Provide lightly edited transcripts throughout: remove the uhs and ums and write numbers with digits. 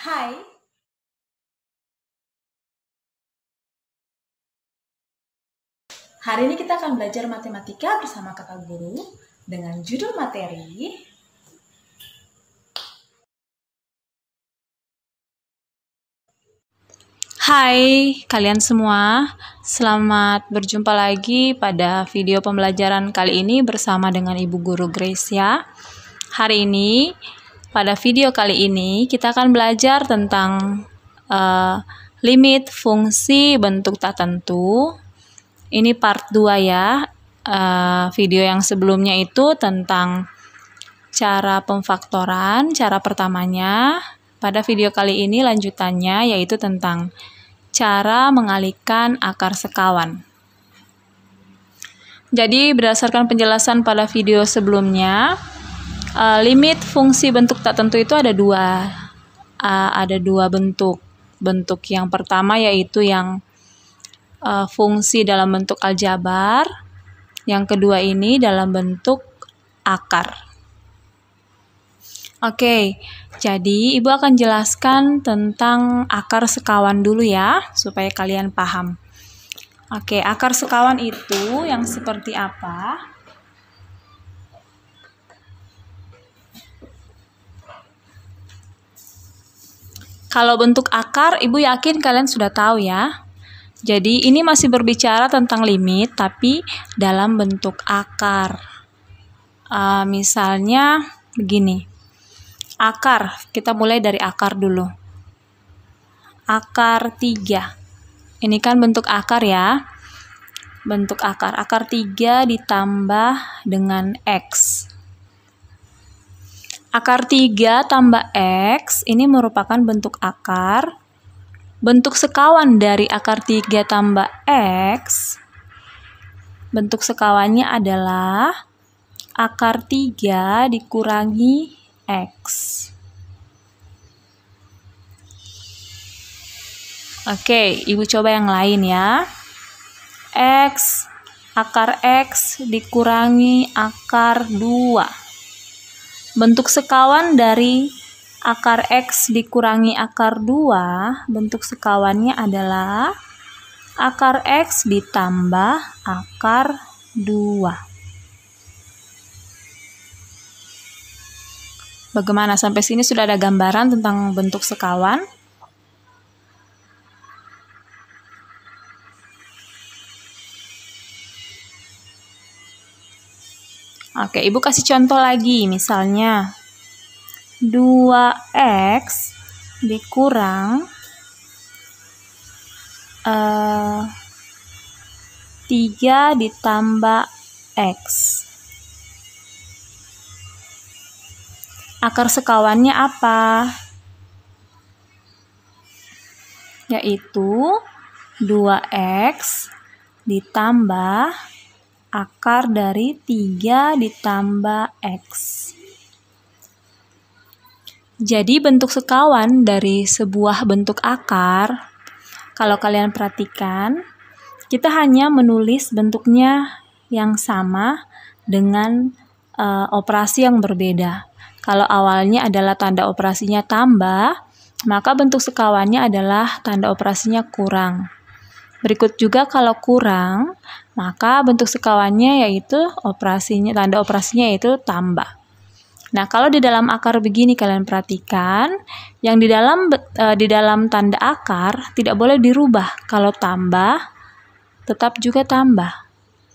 Hai, hari ini kita akan belajar matematika bersama kakak guru dengan judul materi Hai kalian semua, selamat berjumpa lagi pada video pembelajaran kali ini bersama dengan Ibu Guru Gracia. Hari ini, pada video kali ini kita akan belajar tentang limit fungsi bentuk tak tentu. Ini part 2 ya. Video yang sebelumnya itu tentang cara pemfaktoran, cara pertamanya. Pada video kali ini lanjutannya yaitu tentang cara mengalihkan akar sekawan. Jadi berdasarkan penjelasan pada video sebelumnya, limit fungsi bentuk tak tentu itu ada dua bentuk. Bentuk yang pertama yaitu yang fungsi dalam bentuk aljabar. Yang kedua ini dalam bentuk akar. Oke, jadi Ibu akan jelaskan tentang akar sekawan dulu ya, supaya kalian paham. Oke, akar sekawan itu yang seperti apa? Kalau bentuk akar, Ibu yakin kalian sudah tahu ya. Jadi ini masih berbicara tentang limit, tapi dalam bentuk akar. Misalnya begini. Akar, kita mulai dari akar dulu. Akar 3. Ini kan bentuk akar ya. Bentuk akar. Akar 3 ditambah dengan X. Akar 3 tambah X, ini merupakan bentuk akar. Bentuk sekawan dari akar 3 tambah X, bentuk sekawannya adalah akar 3 dikurangi X. Oke, Ibu coba yang lain ya. X, akar X dikurangi akar 2. Bentuk sekawan dari akar X dikurangi akar 2, bentuk sekawannya adalah akar X ditambah akar 2. Bagaimana? Sampai sini sudah ada gambaran tentang bentuk sekawan? Oke, Ibu kasih contoh lagi. Misalnya 2X dikurang 3 ditambah X. Akar sekawannya apa? Yaitu 2X ditambah akar dari 3 ditambah X. Jadi bentuk sekawan dari sebuah bentuk akar, kalau kalian perhatikan, kita hanya menulis bentuknya yang sama dengan operasi yang berbeda. Kalau awalnya adalah tanda operasinya tambah, maka bentuk sekawannya adalah tanda operasinya kurang. Berikut juga kalau kurang, maka bentuk sekawannya yaitu tanda operasinya yaitu tambah. Nah, kalau di dalam akar begini kalian perhatikan, yang di dalam tanda akar tidak boleh dirubah. Kalau tambah, tetap juga tambah.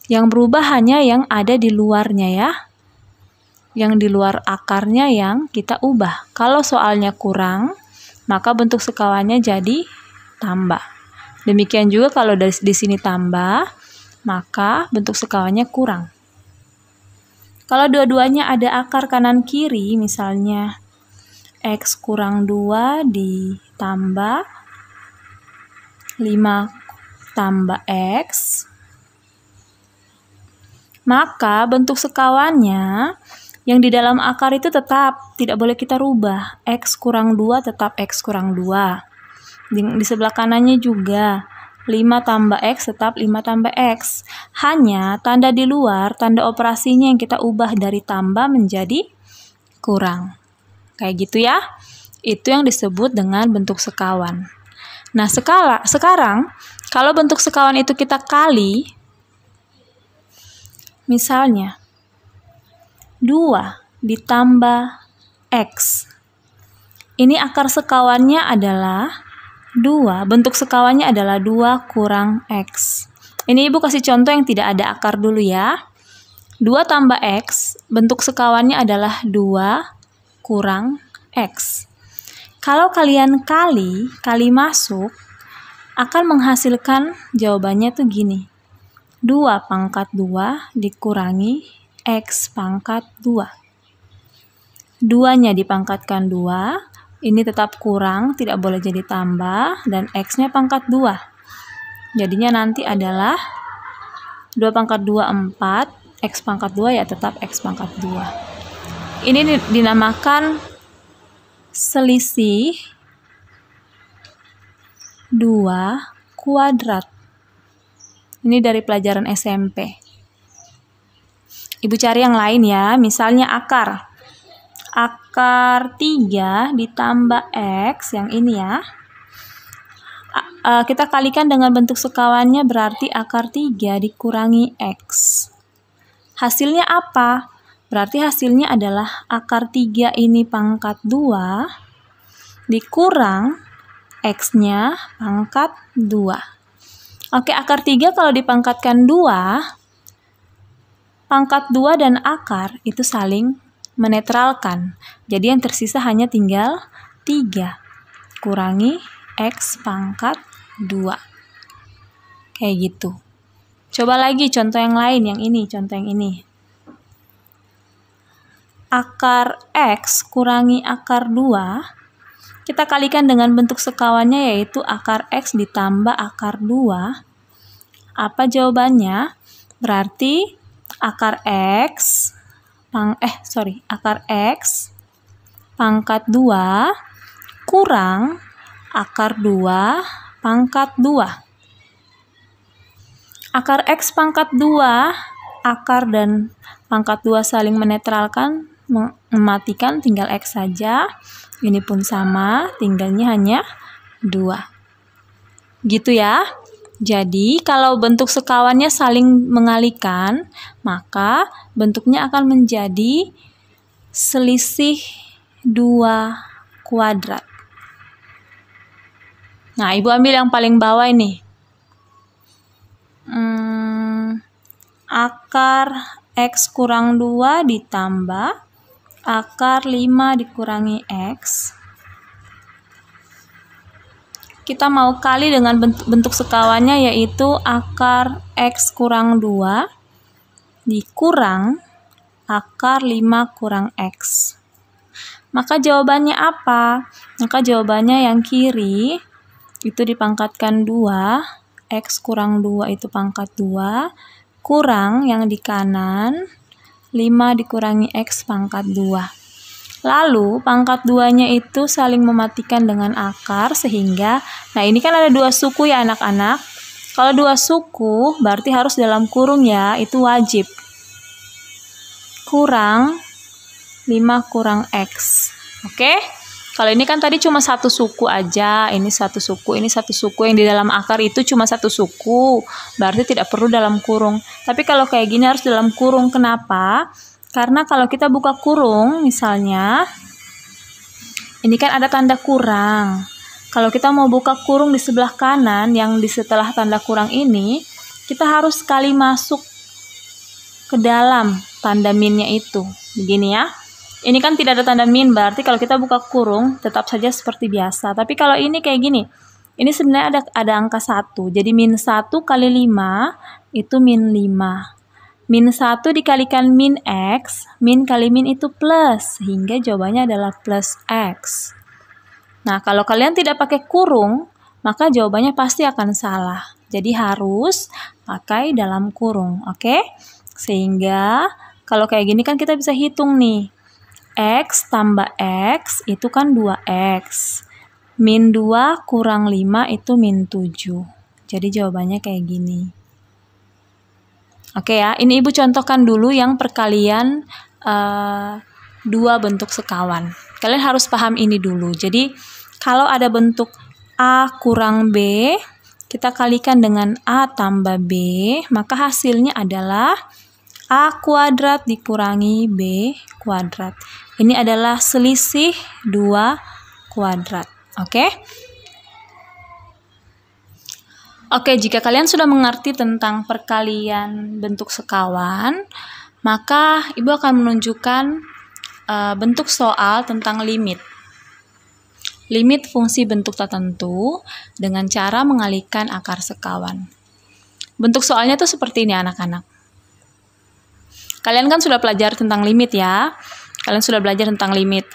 Yang berubah hanya yang ada di luarnya ya. Yang di luar akarnya yang kita ubah. Kalau soalnya kurang, maka bentuk sekawannya jadi tambah. Demikian juga kalau di sini tambah, maka bentuk sekawannya kurang. Kalau dua-duanya ada akar kanan kiri, misalnya X kurang 2 ditambah 5 tambah X, maka bentuk sekawannya yang di dalam akar itu tetap tidak boleh kita rubah. X kurang 2 tetap X kurang 2. Di sebelah kanannya juga 5 tambah X tetap 5 tambah X. Hanya tanda di luar, tanda operasinya yang kita ubah dari tambah menjadi kurang. Kayak gitu ya. Itu yang disebut dengan bentuk sekawan. Nah, sekarang kalau bentuk sekawan itu kita kali, misalnya 2 ditambah X. Ini akar sekawannya adalah 2, bentuk sekawannya adalah 2 kurang X. Ini Ibu kasih contoh yang tidak ada akar dulu ya. 2 tambah X, bentuk sekawannya adalah 2 kurang X. Kalau kalian kali masuk, akan menghasilkan jawabannya tuh gini. 2 pangkat 2 dikurangi X pangkat 2. 2-nya dipangkatkan 2, ini tetap kurang, tidak boleh jadi tambah, dan X-nya pangkat 2. Jadinya nanti adalah 2 pangkat 2, 4, X pangkat 2 ya tetap X pangkat 2. Ini dinamakan selisih 2 kuadrat. Ini dari pelajaran SMP. Ibu cari yang lain ya, misalnya akar 3 ditambah X, yang ini ya. Kita kalikan dengan bentuk sekawannya, berarti akar 3 dikurangi X. Hasilnya apa? Berarti hasilnya adalah akar 3 ini pangkat 2 dikurang X-nya pangkat 2. Oke, akar 3 kalau dipangkatkan 2, pangkat 2 dan akar itu saling menetralkan. Jadi yang tersisa hanya tinggal 3 kurangi X pangkat 2. Kayak gitu. Coba lagi contoh yang lain, yang ini, contoh yang ini. Akar X kurangi akar 2, kita kalikan dengan bentuk sekawannya, yaitu akar X ditambah akar 2. Apa jawabannya? Berarti akar X pangkat 2 kurang akar 2 pangkat 2. Akar X pangkat 2, akar dan pangkat 2 saling menetralkan, mematikan, tinggal X saja. Ini pun sama, tinggalnya hanya 2. Gitu ya. Jadi, kalau bentuk sekawannya saling mengalihkan, maka bentuknya akan menjadi selisih 2 kuadrat. Nah, Ibu ambil yang paling bawah ini. Akar X kurang 2 ditambah akar 5 dikurangi X. Kita mau kali dengan bentuk sekawannya, yaitu akar X kurang 2 dikurang akar 5 kurang X. Maka jawabannya apa? Maka jawabannya yang kiri itu dipangkatkan 2, X kurang 2 itu pangkat 2, kurang yang di kanan 5 dikurangi X pangkat 2. Lalu pangkat 2-nya itu saling mematikan dengan akar, sehingga, nah ini kan ada 2 suku ya anak-anak. Kalau 2 suku berarti harus dalam kurung ya, itu wajib. Kurang 5 kurang X. Oke? Kalau ini kan tadi cuma 1 suku aja, ini 1 suku, ini 1 suku, yang di dalam akar itu cuma 1 suku, berarti tidak perlu dalam kurung. Tapi kalau kayak gini harus dalam kurung. Kenapa? Karena kalau kita buka kurung, misalnya, ini kan ada tanda kurang. Kalau kita mau buka kurung di sebelah kanan, yang di setelah tanda kurang ini, kita harus sekali masuk ke dalam tanda minnya itu. Begini ya. Ini kan tidak ada tanda min, berarti kalau kita buka kurung, tetap saja seperti biasa. Tapi kalau ini kayak gini, ini sebenarnya ada angka 1. Jadi min 1 kali 5, itu min 5. Min 1 dikalikan min X, min kali min itu plus, sehingga jawabannya adalah plus X. Nah, kalau kalian tidak pakai kurung, maka jawabannya pasti akan salah. Jadi harus pakai dalam kurung, oke? Sehingga kalau kayak gini kan kita bisa hitung nih. X tambah X itu kan 2X. Min 2 kurang 5 itu min 7. Jadi jawabannya kayak gini. Oke ya, ini Ibu contohkan dulu yang perkalian dua bentuk sekawan. Kalian harus paham ini dulu. Jadi, kalau ada bentuk A kurang B, kita kalikan dengan A tambah B, maka hasilnya adalah A kuadrat dikurangi B kuadrat. Ini adalah selisih 2 kuadrat. Oke? Oke, jika kalian sudah mengerti tentang perkalian bentuk sekawan, maka Ibu akan menunjukkan bentuk soal tentang limit. Limit fungsi bentuk tertentu dengan cara mengalihkan akar sekawan. Bentuk soalnya tuh seperti ini anak-anak. Kalian kan sudah belajar tentang limit ya. Kalian sudah belajar tentang limit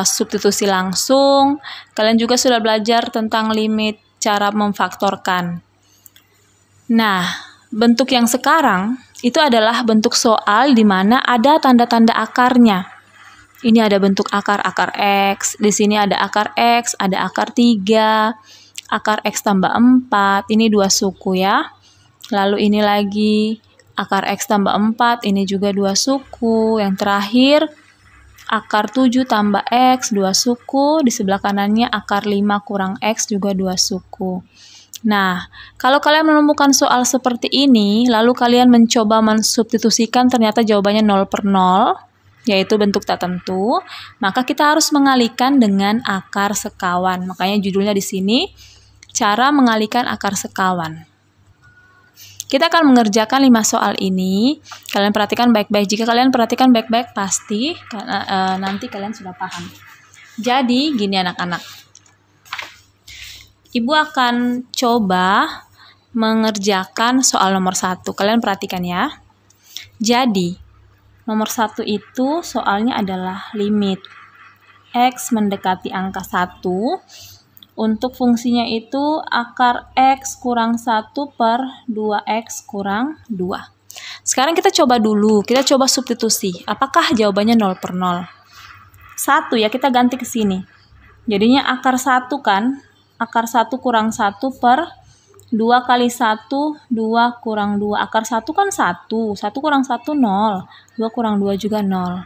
substitusi langsung. Kalian juga sudah belajar tentang limit cara memfaktorkan. Nah, bentuk yang sekarang itu adalah bentuk soal di mana ada tanda-tanda akarnya. Ini ada bentuk akar X, di sini ada akar X, ada akar 3, akar X tambah 4, ini 2 suku ya. Lalu ini lagi akar X tambah 4, ini juga 2 suku. Yang terakhir, akar 7 tambah X, 2 suku. Di sebelah kanannya akar 5 kurang X, juga 2 suku. Nah, kalau kalian menemukan soal seperti ini, lalu kalian mencoba mensubstitusikan ternyata jawabannya 0 per 0, yaitu bentuk tak tentu, maka kita harus mengalihkan dengan akar sekawan. Makanya judulnya di sini, cara mengalihkan akar sekawan. Kita akan mengerjakan 5 soal ini. Kalian perhatikan baik-baik. Jika kalian perhatikan baik-baik, pasti nanti kalian sudah paham. Jadi, gini anak-anak. Ibu akan coba mengerjakan soal nomor 1. Kalian perhatikan ya. Jadi, nomor 1 itu soalnya adalah limit X mendekati angka 1. Untuk fungsinya itu akar X kurang 1 per 2X kurang 2. Sekarang kita coba dulu, kita coba substitusi. Apakah jawabannya 0 per 0? 1 ya, kita ganti ke sini. Jadinya akar 1 kan, akar 1 kurang 1 per 2 kali 1, 2 kurang 2. Akar 1 kan 1. 1 kurang 1, 0. 2 kurang 2 juga 0.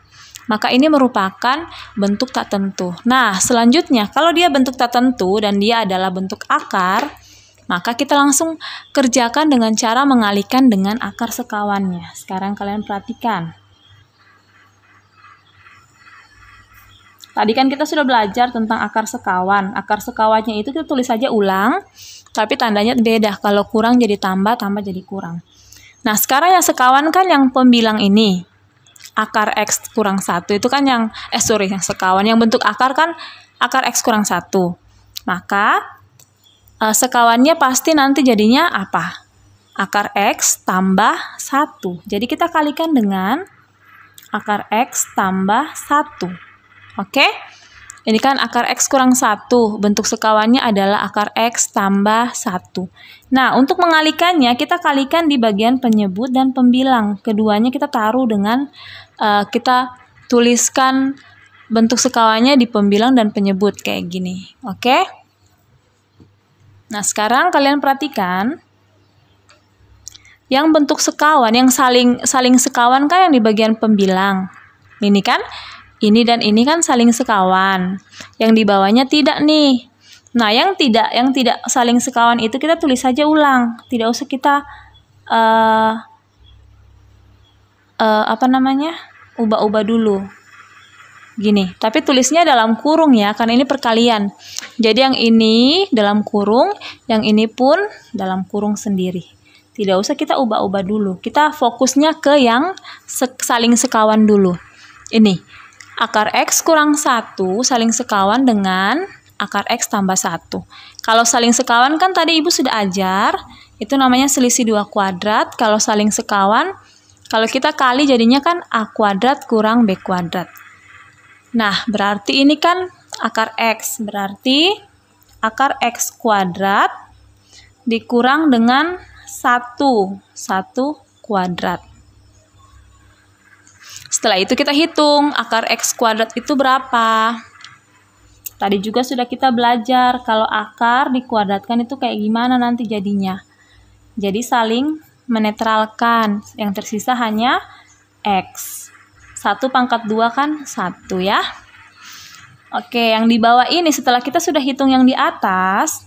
Maka ini merupakan bentuk tak tentu. Nah, selanjutnya, kalau dia bentuk tak tentu dan dia adalah bentuk akar, maka kita langsung kerjakan dengan cara mengalihkan dengan akar sekawannya. Sekarang kalian perhatikan. Tadi kan kita sudah belajar tentang akar sekawan. Akar sekawannya itu kita tulis saja ulang, tapi tandanya beda. Kalau kurang jadi tambah, tambah jadi kurang. Nah, sekarang yang sekawan kan yang pembilang ini. Akar X kurang 1 itu kan yang sekawan. Yang bentuk akar kan akar X kurang 1. Maka sekawannya pasti nanti jadinya apa? Akar X tambah 1. Jadi kita kalikan dengan akar X tambah 1. Oke? Ini kan akar X kurang 1. Bentuk sekawannya adalah akar X tambah 1. Nah, untuk mengalihkannya, kita kalikan di bagian penyebut dan pembilang. Keduanya kita taruh dengan, kita tuliskan bentuk sekawannya di pembilang dan penyebut, kayak gini. Oke? Nah, sekarang kalian perhatikan. Yang bentuk sekawan, yang saling sekawan kan yang di bagian pembilang. Ini kan? Ini dan ini kan saling sekawan. Yang di bawahnya tidak nih. Nah, yang tidak saling sekawan itu kita tulis saja ulang. Tidak usah kita ubah-ubah dulu. Gini, tapi tulisnya dalam kurung ya, karena ini perkalian. Jadi yang ini dalam kurung, yang ini pun dalam kurung sendiri. Tidak usah kita ubah-ubah dulu. Kita fokusnya ke yang saling sekawan dulu. Ini. Akar X kurang 1 saling sekawan dengan akar X tambah 1. Kalau saling sekawan kan tadi Ibu sudah ajar, itu namanya selisih 2 kuadrat. Kalau saling sekawan, kalau kita kali jadinya kan A kuadrat kurang B kuadrat. Nah, berarti ini kan akar X. Berarti akar X kuadrat dikurang dengan 1 kuadrat. Setelah itu kita hitung akar X kuadrat itu berapa. Tadi juga sudah kita belajar kalau akar dikuadratkan itu kayak gimana nanti jadinya. Jadi saling menetralkan, yang tersisa hanya X. 1 pangkat 2 kan 1 ya. Oke, yang di bawah ini setelah kita sudah hitung yang di atas,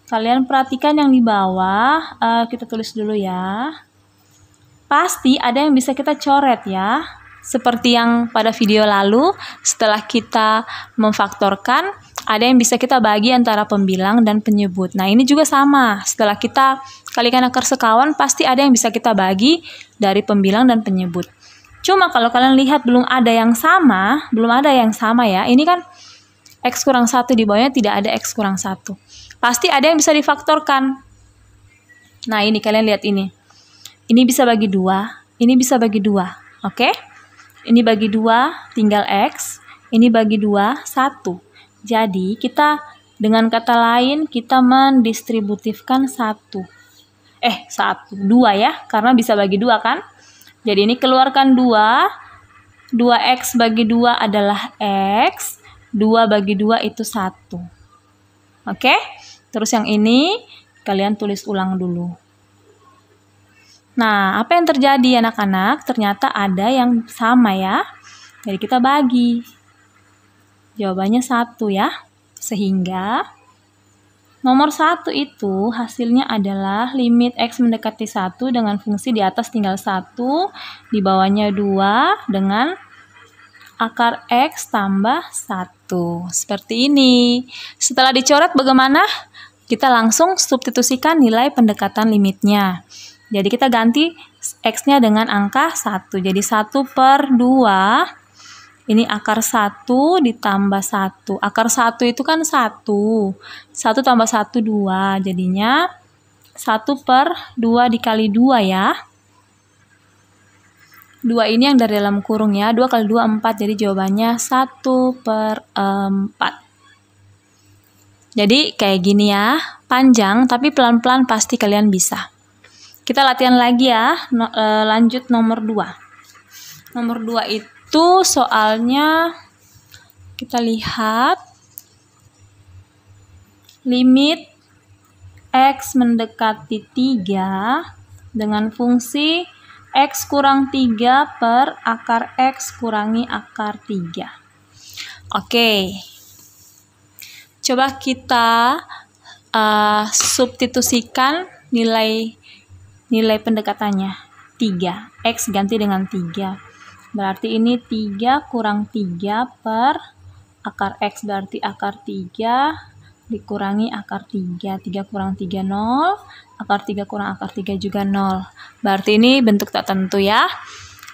kalian perhatikan yang di bawah, kita tulis dulu ya. Pasti ada yang bisa kita coret ya. Seperti yang pada video lalu, setelah kita memfaktorkan, ada yang bisa kita bagi antara pembilang dan penyebut. Nah, ini juga sama. Setelah kita kalikan akar sekawan, pasti ada yang bisa kita bagi dari pembilang dan penyebut. Cuma kalau kalian lihat belum ada yang sama ya. Ini kan X kurang 1, di bawahnya tidak ada X kurang 1. Pasti ada yang bisa difaktorkan. Nah, ini kalian lihat ini. Ini bisa bagi 2, ini bisa bagi 2. Oke? Ini bagi 2, tinggal X. Ini bagi 2, 1. Jadi, kita dengan kata lain, kita mendistributifkan 2 ya, karena bisa bagi 2 kan? Jadi, ini keluarkan 2. 2X bagi 2 adalah X. 2 bagi 2 itu 1. Oke? Terus yang ini, kalian tulis ulang dulu. Nah, apa yang terjadi anak-anak? Ternyata ada yang sama ya. Jadi, kita bagi. Jawabannya 1 ya. Sehingga nomor 1 itu hasilnya adalah limit X mendekati 1 dengan fungsi di atas tinggal 1, di bawahnya 2 dengan akar X tambah 1. Seperti ini. Setelah dicoret bagaimana? Kita langsung substitusikan nilai pendekatan limitnya. Jadi kita ganti X-nya dengan angka 1. Jadi 1/2. Ini akar 1 ditambah 1. Akar 1 itu kan 1. 1 tambah 1, 2. Jadinya 1/2 dikali 2 ya. 2 ini yang dari dalam kurung ya. 2 kali 2, 4. Jadi jawabannya 1/4. Jadi kayak gini ya. Panjang tapi pelan-pelan pasti kalian bisa. Kita latihan lagi ya. Lanjut nomor 2. Nomor 2 itu soalnya kita lihat limit X mendekati 3 dengan fungsi X kurang 3 per akar X kurangi akar 3. Oke. Coba kita substitusikan nilai pendekatannya. 3. X ganti dengan 3. Berarti ini 3 kurang 3 per akar X, berarti akar 3 dikurangi akar 3. 3 kurang 3, 0. Akar 3 kurang akar 3 juga 0. Berarti ini bentuk tak tentu ya.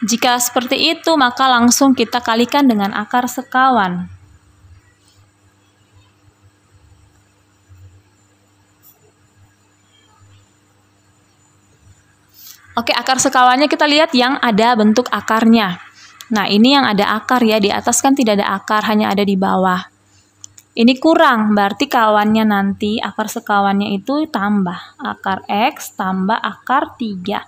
Jika seperti itu, maka langsung kita kalikan dengan akar sekawan. Oke, akar sekawannya kita lihat yang ada bentuk akarnya. Nah, ini yang ada akar ya. Di atas kan tidak ada akar, hanya ada di bawah. Ini kurang, berarti kawannya nanti, akar sekawannya itu tambah. Akar X tambah akar 3.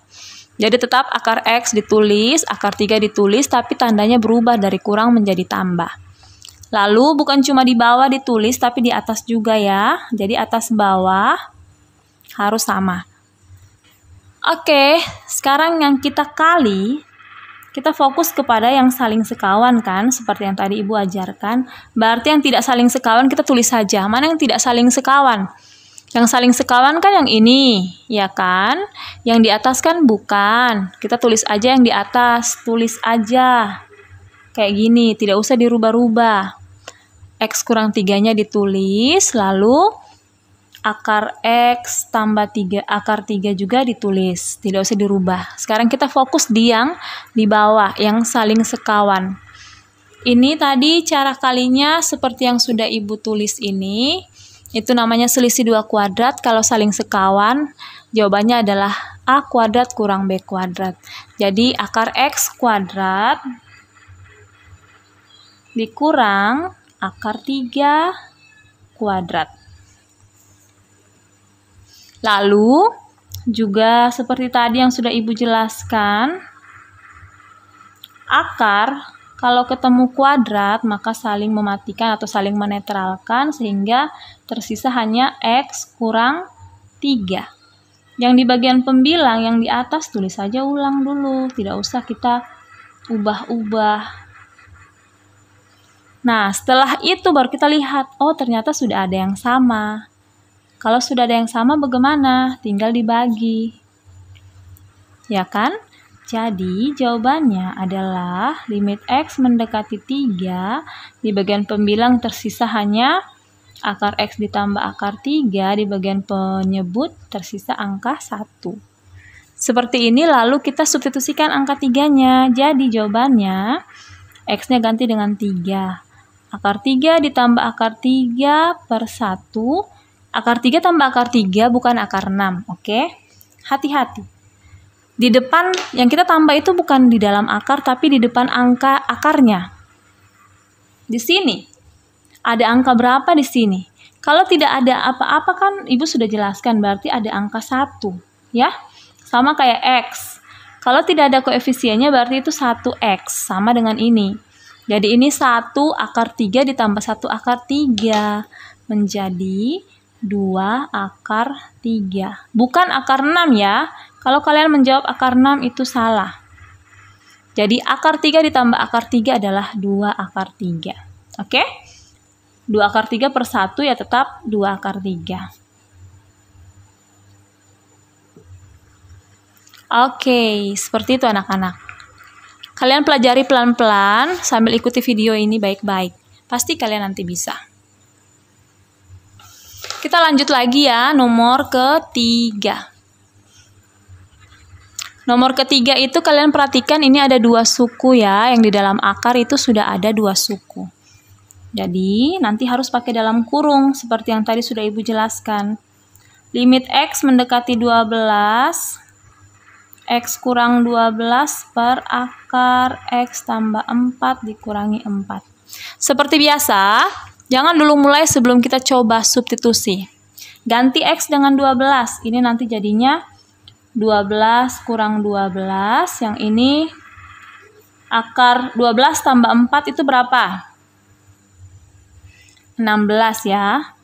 Jadi tetap akar X ditulis, akar 3 ditulis, tapi tandanya berubah dari kurang menjadi tambah. Lalu bukan cuma di bawah ditulis, tapi di atas juga ya. Jadi atas bawah harus sama. Oke, sekarang yang kita kali, kita fokus kepada yang saling sekawan kan, seperti yang tadi Ibu ajarkan. Berarti yang tidak saling sekawan kita tulis saja. Mana yang tidak saling sekawan? Yang saling sekawan kan yang ini, ya kan? Yang di atas kan bukan. Kita tulis aja yang di atas, tulis aja. Kayak gini, tidak usah dirubah-rubah. X kurang 3-nya ditulis, lalu akar X tambah 3, akar 3 juga ditulis. Tidak usah dirubah. Sekarang kita fokus di yang di bawah, yang saling sekawan. Ini tadi cara kalinya seperti yang sudah Ibu tulis ini. Itu namanya selisih 2 kuadrat. Kalau saling sekawan, jawabannya adalah A kuadrat kurang B kuadrat. Jadi akar X kuadrat dikurang akar 3 kuadrat. Lalu, juga seperti tadi yang sudah Ibu jelaskan, akar kalau ketemu kuadrat maka saling mematikan atau saling menetralkan sehingga tersisa hanya X kurang 3. Yang di bagian pembilang yang di atas tulis saja ulang dulu, tidak usah kita ubah-ubah. Nah, setelah itu baru kita lihat, oh ternyata sudah ada yang sama. Kalau sudah ada yang sama bagaimana? Tinggal dibagi. Ya kan? Jadi jawabannya adalah limit X mendekati 3, di bagian pembilang tersisa hanya akar X ditambah akar 3, di bagian penyebut tersisa angka 1. Seperti ini, lalu kita substitusikan angka 3-nya. Jadi jawabannya X-nya ganti dengan 3. Akar 3 ditambah akar 3 per 1. Akar 3 tambah akar 3 bukan akar 6. Oke? Hati-hati. Di depan yang kita tambah itu bukan di dalam akar, tapi di depan angka akarnya. Di sini. Ada angka berapa di sini? Kalau tidak ada apa-apa kan Ibu sudah jelaskan, berarti ada angka 1. Ya? Sama kayak X. Kalau tidak ada koefisiennya berarti itu 1X. Sama dengan ini. Jadi ini 1 akar 3 ditambah 1 akar 3. Menjadi 2 akar 3. Bukan akar 6 ya. Kalau kalian menjawab akar 6 itu salah. Jadi akar 3 ditambah akar 3 adalah 2 akar 3. Oke? 2 akar 3 per 1 ya tetap 2 akar 3. Oke, seperti itu anak-anak. Kalian pelajari pelan-pelan sambil ikuti video ini baik-baik. Pasti kalian nanti bisa. Kita lanjut lagi ya, nomor ketiga. Nomor ketiga itu kalian perhatikan ini ada 2 suku ya, yang di dalam akar itu sudah ada 2 suku. Jadi nanti harus pakai dalam kurung seperti yang tadi sudah Ibu jelaskan. Limit X mendekati 12. X kurang 12 per akar X tambah 4 dikurangi 4. Seperti biasa, jangan dulu mulai sebelum kita coba substitusi. Ganti X dengan 12. Ini nanti jadinya 12 kurang 12. Yang ini akar 12 tambah 4 itu berapa? 16 ya.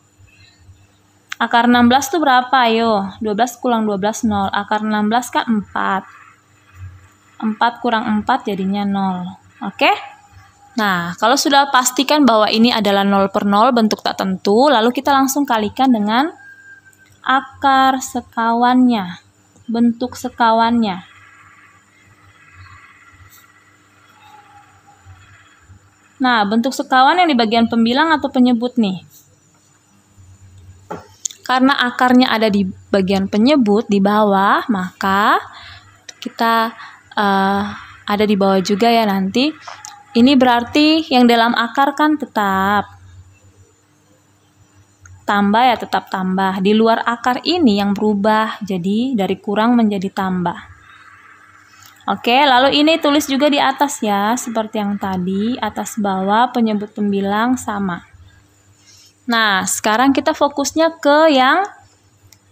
Akar 16 itu berapa? Ayo, 12 kurang 12, 0. Akar 16 kan 4. 4 kurang 4 jadinya 0. Oke? Nah, kalau sudah pastikan bahwa ini adalah 0 per 0, bentuk tak tentu, lalu kita langsung kalikan dengan akar sekawannya. Bentuk sekawannya. Nah, bentuk sekawan yang di bagian pembilang atau penyebut nih? Karena akarnya ada di bagian penyebut di bawah, maka kita ada di bawah juga ya nanti. Ini berarti yang dalam akar kan tetap tambah ya, tetap tambah. Di luar akar ini yang berubah, jadi dari kurang menjadi tambah. Oke, lalu ini tulis juga di atas ya, seperti yang tadi, atas bawah penyebut pembilang sama. Nah, sekarang kita fokusnya ke yang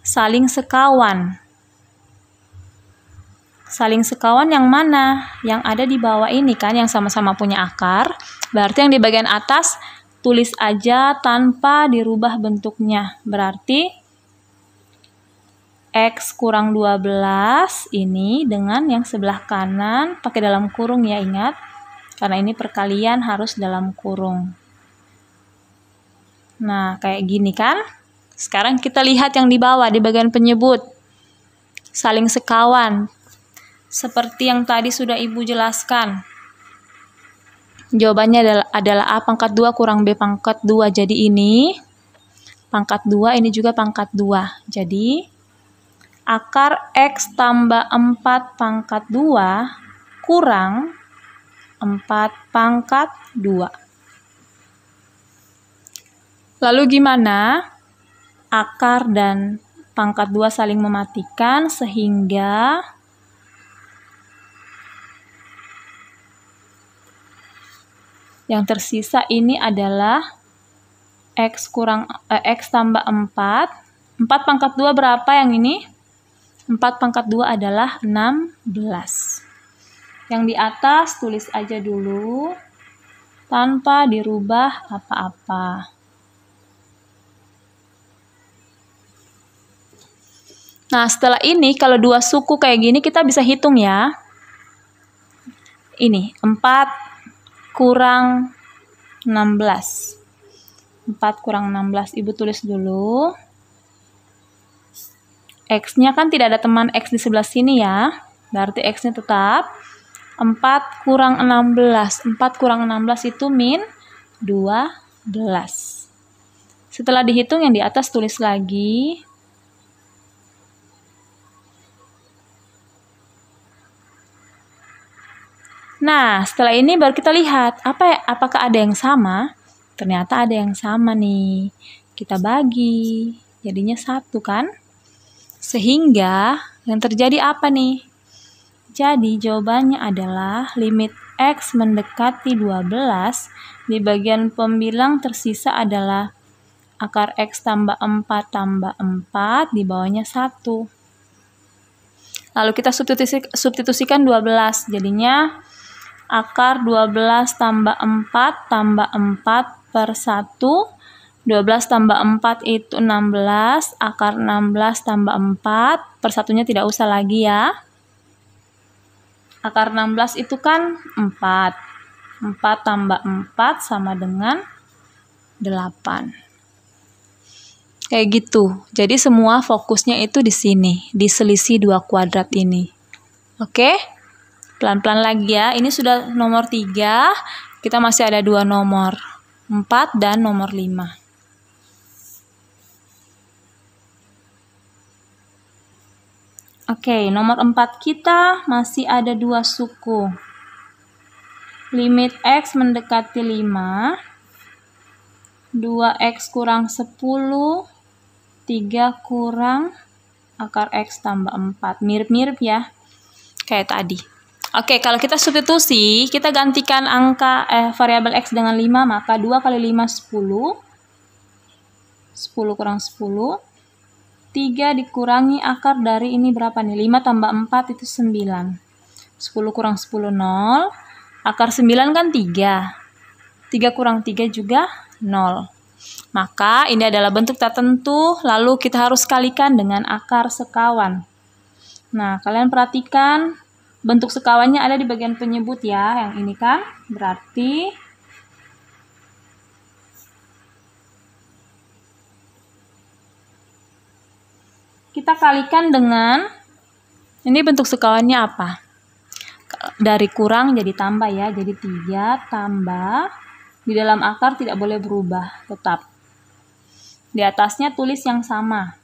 saling sekawan. Saling sekawan yang mana? Yang ada di bawah ini kan, yang sama-sama punya akar. Berarti yang di bagian atas tulis aja tanpa dirubah bentuknya. Berarti X kurang 12 ini dengan yang sebelah kanan pakai dalam kurung ya, ingat. Karena ini perkalian harus dalam kurung. Nah, kayak gini kan. Sekarang kita lihat yang di bawah, di bagian penyebut. Saling sekawan. Seperti yang tadi sudah Ibu jelaskan. Jawabannya adalah A pangkat 2 kurang B pangkat 2. Jadi ini pangkat 2, ini juga pangkat 2. Jadi akar X tambah 4 pangkat 2 kurang 4 pangkat 2. Lalu gimana? Akar dan pangkat 2 saling mematikan sehingga yang tersisa ini adalah X tambah 4. 4 pangkat 2 berapa yang ini? 4 pangkat 2 adalah 16. Yang di atas tulis aja dulu tanpa dirubah apa-apa. Nah, setelah ini kalau 2 suku kayak gini kita bisa hitung ya. ini 4 kurang 16. 4 kurang 16, Ibu tulis dulu. X-nya kan tidak ada teman X di sebelah sini ya. Berarti X-nya tetap 4 kurang 16. 4 kurang 16 itu min 12. Setelah dihitung yang di atas tulis lagi. Nah, setelah ini baru kita lihat apakah ada yang sama. Ternyata ada yang sama nih. Kita bagi. Jadinya 1 kan? Sehingga yang terjadi apa nih? Jadi jawabannya adalah limit X mendekati 12. Di bagian pembilang tersisa adalah akar X tambah 4 tambah 4. Di bawahnya 1. Lalu kita substitusikan 12. Jadinya akar 12 tambah 4 tambah 4 per 1. 12 tambah 4 itu 16, akar 16 tambah 4, per satunya tidak usah lagi ya. Akar 16 itu kan 4. 4 tambah 4 sama dengan 8. Kayak gitu. Jadi semua fokusnya itu di sini, di selisih 2 kuadrat ini. Oke? Pelan-pelan lagi ya. Ini sudah nomor 3, kita masih ada 2 nomor, 4 dan nomor 5. Oke, nomor 4 kita masih ada 2 suku. Limit X mendekati 5. 2X kurang 10. 3 kurang akar X tambah 4. Mirip-mirip ya, kayak tadi. Oke, kalau kita substitusi, kita gantikan variabel X dengan 5, maka 2 kali 5, 10. 10 kurang 10. 3 dikurangi akar dari ini berapa nih? 5 tambah 4 itu 9. 10 kurang 10, 0. Akar 9 kan 3. 3 kurang 3 juga 0. Maka ini adalah bentuk tak tentu, lalu kita harus kalikan dengan akar sekawan. Nah, kalian perhatikan bentuk sekawannya ada di bagian penyebut ya. Yang ini kan berarti kita kalikan dengan, ini bentuk sekawannya apa? Dari kurang jadi tambah ya, jadi 3 tambah, di dalam akar tidak boleh berubah, tetap. Di atasnya tulis yang sama.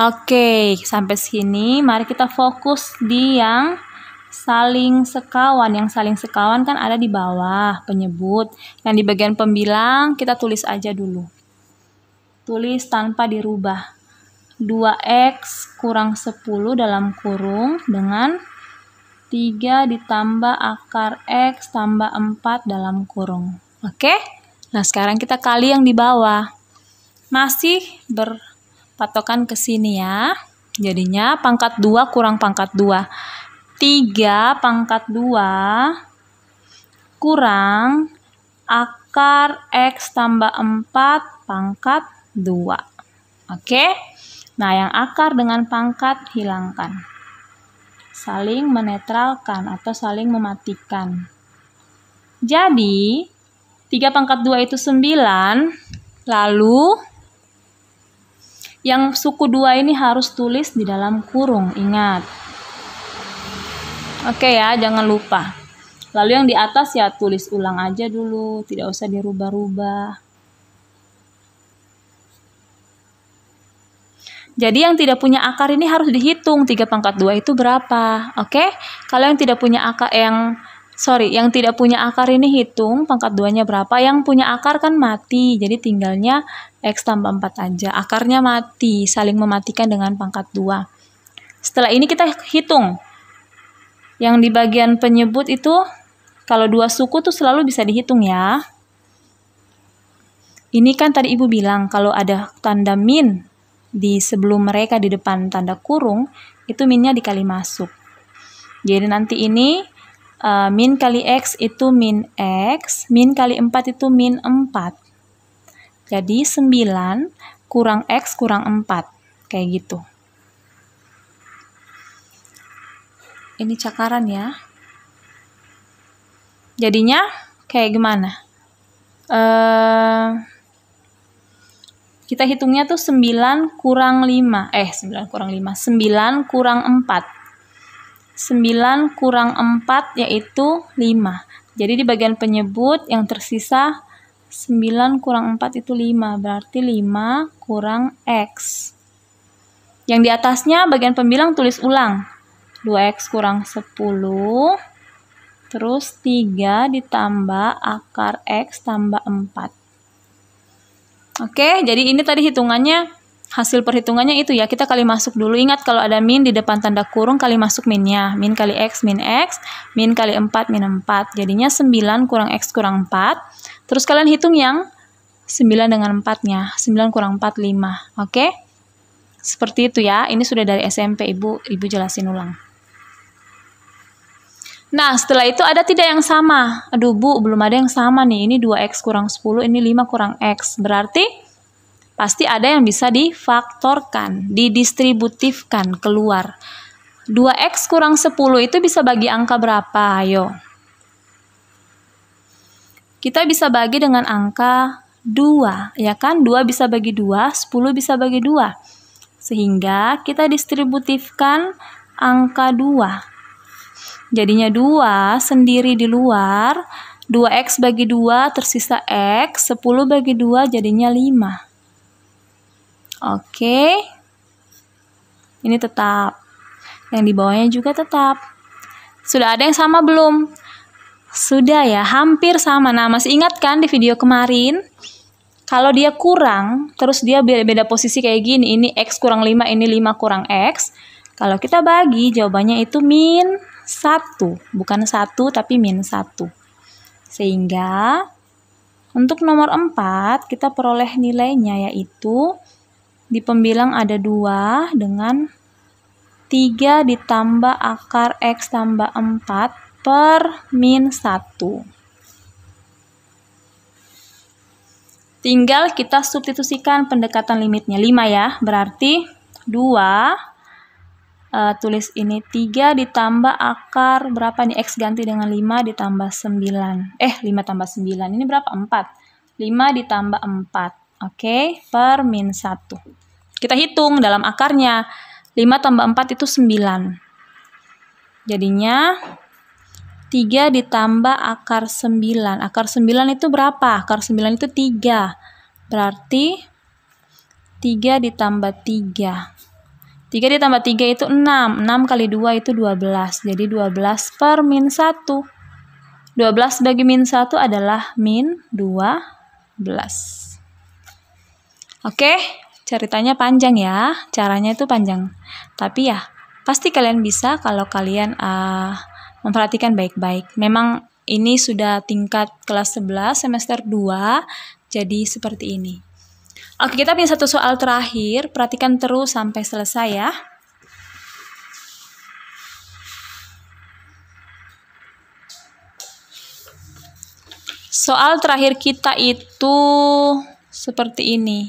Oke, sampai sini mari kita fokus di yang saling sekawan. Yang saling sekawan kan ada di bawah penyebut. Yang di bagian pembilang kita tulis aja dulu. Tulis tanpa dirubah. 2X kurang 10 dalam kurung dengan 3 ditambah akar X tambah 4 dalam kurung. Oke? Nah, sekarang kita kali yang di bawah. Masih berpatokan ke sini ya. Jadinya pangkat 2 kurang pangkat 2. 3 pangkat 2 kurang akar X tambah 4 pangkat 2. Oke? Nah, yang akar dengan pangkat hilangkan. Saling menetralkan atau saling mematikan. Jadi, 3 pangkat 2 itu 9. Lalu, yang suku 2 ini harus tulis di dalam kurung. Ingat. Oke ya, jangan lupa. Lalu yang di atas ya tulis ulang aja dulu. Tidak usah dirubah-rubah. Jadi yang tidak punya akar ini harus dihitung 3 pangkat 2 itu berapa. Oke? Kalau yang tidak punya akar yang tidak punya akar ini hitung pangkat 2-nya berapa. Yang punya akar kan mati. Jadi tinggalnya X tambah 4 aja. Akarnya mati, saling mematikan dengan pangkat 2. Setelah ini kita hitung. Yang di bagian penyebut itu kalau 2 suku tuh selalu bisa dihitung ya. Ini kan tadi Ibu bilang kalau ada tanda min di sebelum mereka di depan tanda kurung, itu minnya dikali masuk. Jadi nanti ini min kali X itu min X, min kali 4 itu min 4. Jadi 9 kurang X kurang 4. Kayak gitu. ini cakaran ya. Jadinya kayak gimana? Kita hitungnya tuh 9 kurang 5. 9 kurang 5. 9 kurang 4. 9 kurang 4 yaitu 5. Jadi di bagian penyebut yang tersisa 9 kurang 4 itu 5. Berarti 5 kurang X. Yang di atasnya bagian pembilang tulis ulang. 2X kurang 10. Terus 3 ditambah akar X tambah 4. Oke, jadi ini tadi hitungannya, hasil perhitungannya itu ya. Kita kali masuk dulu. Ingat kalau ada min di depan tanda kurung, kali masuk minnya. Min kali X, min X. Min kali 4, min 4. Jadinya 9 kurang X kurang 4. Terus kalian hitung yang 9 dengan 4-nya. 9 kurang 4, 5. Oke? Seperti itu ya. Ini sudah dari SMP, Ibu jelasin ulang. Nah, setelah itu ada tidak yang sama? Aduh, Bu, belum ada yang sama nih. Ini 2X kurang 10, ini 5 kurang X. Berarti pasti ada yang bisa difaktorkan, didistributifkan keluar. 2X kurang 10 itu bisa bagi angka berapa? Ayo. Kita bisa bagi dengan angka 2, ya kan? 2 bisa bagi 2, 10 bisa bagi 2. Sehingga kita distributifkan angka 2. Jadinya 2 sendiri di luar, 2X bagi 2 tersisa X, 10 bagi 2 jadinya 5. Oke. Ini tetap. Yang di bawahnya juga tetap. Sudah ada yang sama belum? Sudah ya, hampir sama. Nah, masih ingat kan di video kemarin? Kalau dia kurang, terus dia beda posisi kayak gini, ini X kurang 5, ini 5 kurang X. Kalau kita bagi, jawabannya itu min 1, bukan 1 tapi min 1. Sehingga untuk nomor 4 kita peroleh nilainya yaitu di pembilang ada 2 dengan 3 ditambah akar X tambah 4 per min 1. Tinggal kita substitusikan pendekatan limitnya 5 ya, berarti 2 tulis ini 3 ditambah akar berapa nih, X ganti dengan 5 ditambah 9. 5 tambah 9. Ini berapa? 4. 5 ditambah 4. Oke, per min 1. Kita hitung dalam akarnya. 5 tambah 4 itu 9. Jadinya 3 ditambah akar 9. Akar 9 itu berapa? Akar 9 itu 3. Berarti 3 ditambah 3. 3 ditambah 3 itu 6. 6 kali 2 itu 12. Jadi 12 per min 1. 12 bagi min 1 adalah min 12. Oke, ceritanya panjang ya. Caranya itu panjang. Tapi ya, pasti kalian bisa kalau kalian memperhatikan baik-baik. Memang ini sudah tingkat kelas 11 semester 2. Jadi seperti ini. Oke, kita punya satu soal terakhir. Perhatikan terus sampai selesai ya. Soal terakhir kita itu seperti ini.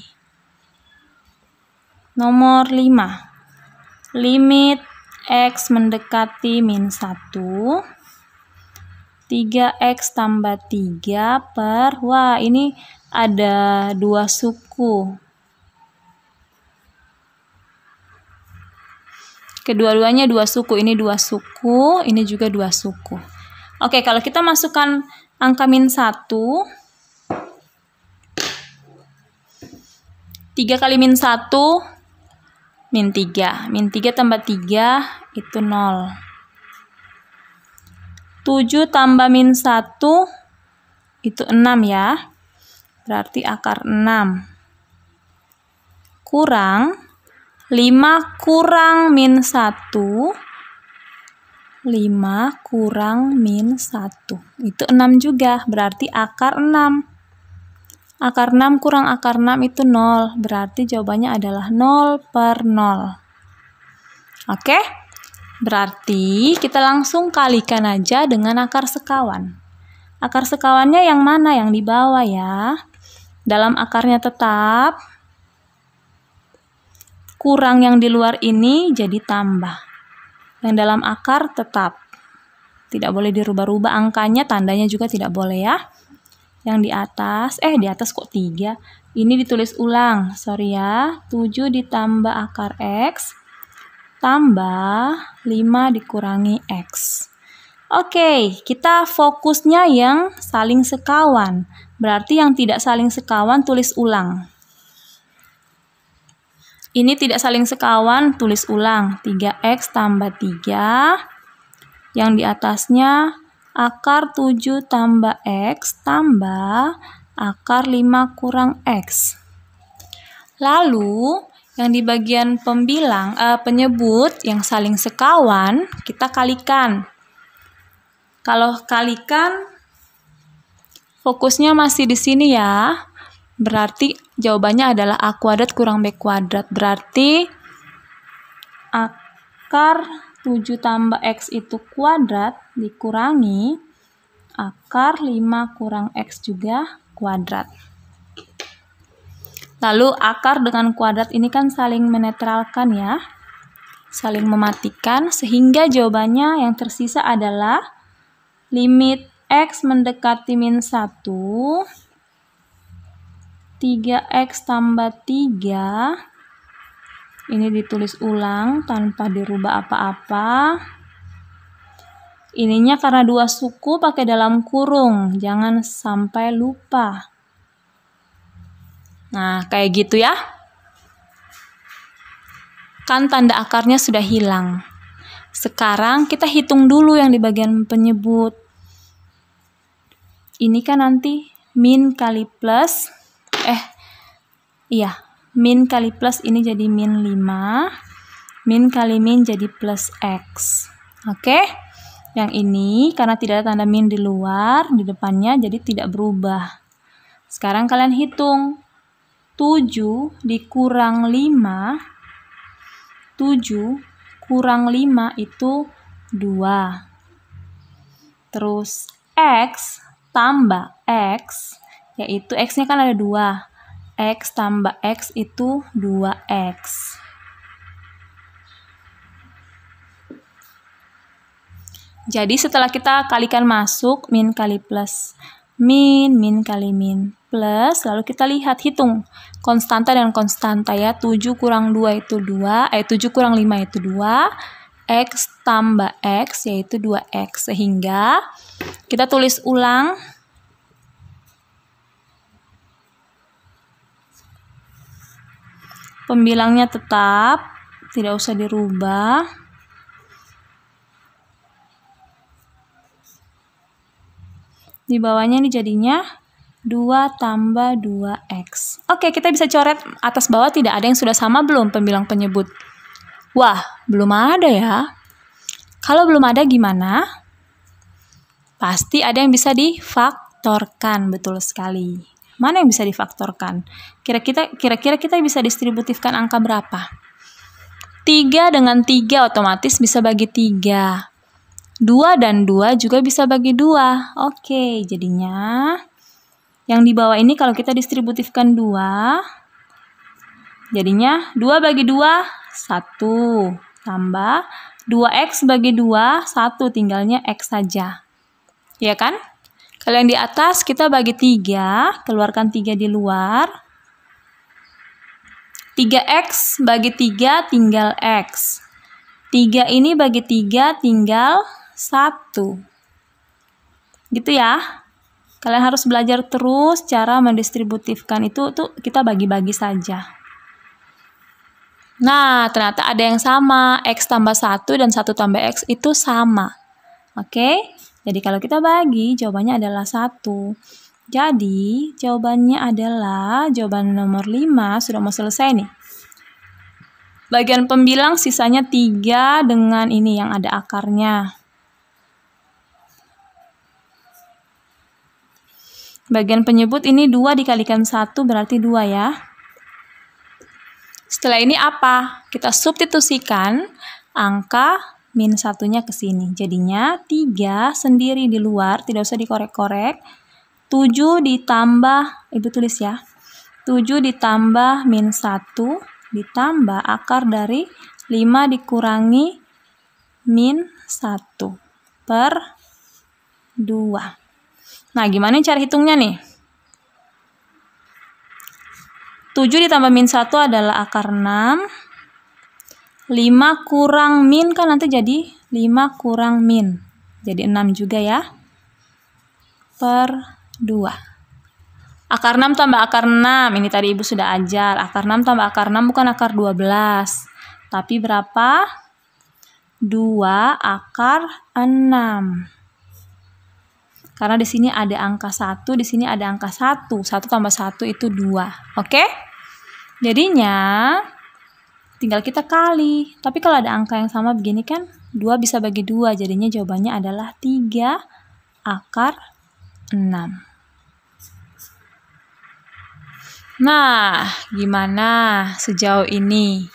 Nomor 5. Limit X mendekati min 1. 3X tambah 3 per, wah ini ada 2 suku. Kedua-duanya 2 suku. Ini 2 suku, ini juga 2 suku. Oke, kalau kita masukkan angka min 1, 3 kali min 1, min 3. Min 3 tambah 3, itu 0. 7 tambah min 1, itu 6 ya. Berarti akar 6. Kurang 5 kurang min 1. 5 kurang min 1. Itu 6 juga. Berarti akar 6. Akar 6 kurang akar 6 itu 0. Berarti jawabannya adalah 0 per 0. Oke? Berarti kita langsung kalikan aja dengan akar sekawan. Akar sekawannya yang mana? Yang di bawah ya. Dalam akarnya tetap. Kurang yang di luar ini jadi tambah. Yang dalam akar tetap. Tidak boleh dirubah-rubah angkanya, tandanya juga tidak boleh ya. Yang di atas kok 3? Ini ditulis ulang, sorry ya. 7 ditambah akar X tambah 5 dikurangi X. Oke, kita fokusnya yang saling sekawan. Berarti yang tidak saling sekawan tulis ulang. Ini tidak saling sekawan, tulis ulang. 3X tambah 3. Yang di atasnya akar 7 tambah X tambah akar 5 kurang X. Lalu, yang di bagian penyebut yang saling sekawan, kita kalikan. Kalau kalikan, fokusnya masih di sini ya. Berarti jawabannya adalah A kuadrat kurang B kuadrat. Berarti akar 7 tambah X itu kuadrat dikurangi akar 5 kurang X juga kuadrat. Lalu akar dengan kuadrat ini kan saling menetralkan ya. Saling mematikan sehingga jawabannya yang tersisa adalah limit X mendekati min 1, 3X tambah 3, ini ditulis ulang tanpa dirubah apa-apa. Ininya karena 2 suku pakai dalam kurung, jangan sampai lupa. Nah, kayak gitu ya. Kan tanda akarnya sudah hilang. Sekarang kita hitung dulu yang di bagian penyebut. Ini kan nanti min kali plus, min kali plus ini jadi min 5, min kali min jadi plus X. Oke? Yang ini karena tidak ada tanda min di luar, di depannya jadi tidak berubah. Sekarang kalian hitung. 7 dikurang 5, 7 kurang 5 itu 2. Terus X tambah X, yaitu X-nya kan ada 2. X tambah X itu 2X. Jadi setelah kita kalikan masuk, min kali plus min, min kali min, plus, lalu kita lihat, hitung konstanta dan konstanta ya. 7 kurang 2 itu 2, 7 kurang 5 itu 2, X tambah X yaitu 2X. Sehingga kita tulis ulang. Pembilangnya tetap, tidak usah dirubah. Di bawahnya ini jadinya 2 tambah 2X. Oke, kita bisa coret atas bawah, tidak ada yang sudah sama belum pembilang penyebut? Wah, belum ada ya. Kalau belum ada gimana? Pasti ada yang bisa difaktorkan, betul sekali. Mana yang bisa difaktorkan? Kira-kira kita bisa distributifkan angka berapa? 3 dengan 3 otomatis bisa bagi 3. 2 dan 2 juga bisa bagi 2. Oke, jadinya yang di bawah ini kalau kita distributifkan 2, jadinya 2 bagi 2, 1. Tambah 2X bagi 2, 1. Tinggalnya X saja. Ya kan? Kalau yang di atas kita bagi 3, keluarkan 3 di luar. 3X bagi 3 tinggal X. 3 ini bagi 3 tinggal 1. Gitu ya. Kalian harus belajar terus cara mendistributifkan itu tuh kita bagi-bagi saja. Nah, ternyata ada yang sama. X tambah 1 dan 1 tambah X itu sama. Oke? Jadi kalau kita bagi, jawabannya adalah 1. Jadi, jawabannya adalah jawaban nomor 5. Sudah mau selesai nih. Bagian pembilang sisanya 3 dengan ini yang ada akarnya. Bagian penyebut ini 2 dikalikan 1 berarti 2 ya. Setelah ini apa? Kita substitusikan angka min 1-nya ke sini. Jadinya 3 sendiri di luar, tidak usah dikorek-korek. 7 ditambah, Ibu tulis ya. 7 ditambah min 1 ditambah akar dari 5 dikurangi min 1 per 2. Nah, gimana cara hitungnya nih? 7 ditambah min 1 adalah akar 6. 5 kurang min kan nanti jadi 5 kurang min. Jadi 6 juga ya. Per 2. Akar 6 tambah akar 6. Ini tadi Ibu sudah ajar. Akar 6 tambah akar 6 bukan akar 12. Tapi berapa? 2 akar 6. Karena di sini ada angka 1, di sini ada angka 1. 1 tambah 1 itu 2. Oke? Jadinya tinggal kita kali. Tapi kalau ada angka yang sama begini kan, 2 bisa bagi 2. Jadinya jawabannya adalah 3 akar 6. Nah, gimana sejauh ini?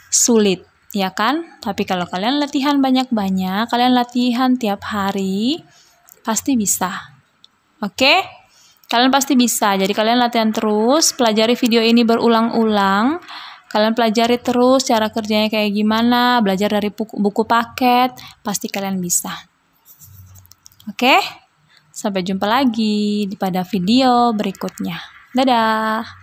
Sulit, ya kan? Tapi kalau kalian latihan banyak-banyak, kalian latihan tiap hari, pasti bisa. Oke? Kalian pasti bisa. Jadi kalian latihan terus, pelajari video ini berulang-ulang. Kalian pelajari terus cara kerjanya kayak gimana, belajar dari buku paket, pasti kalian bisa. Oke? Sampai jumpa lagi pada video berikutnya. Dadah!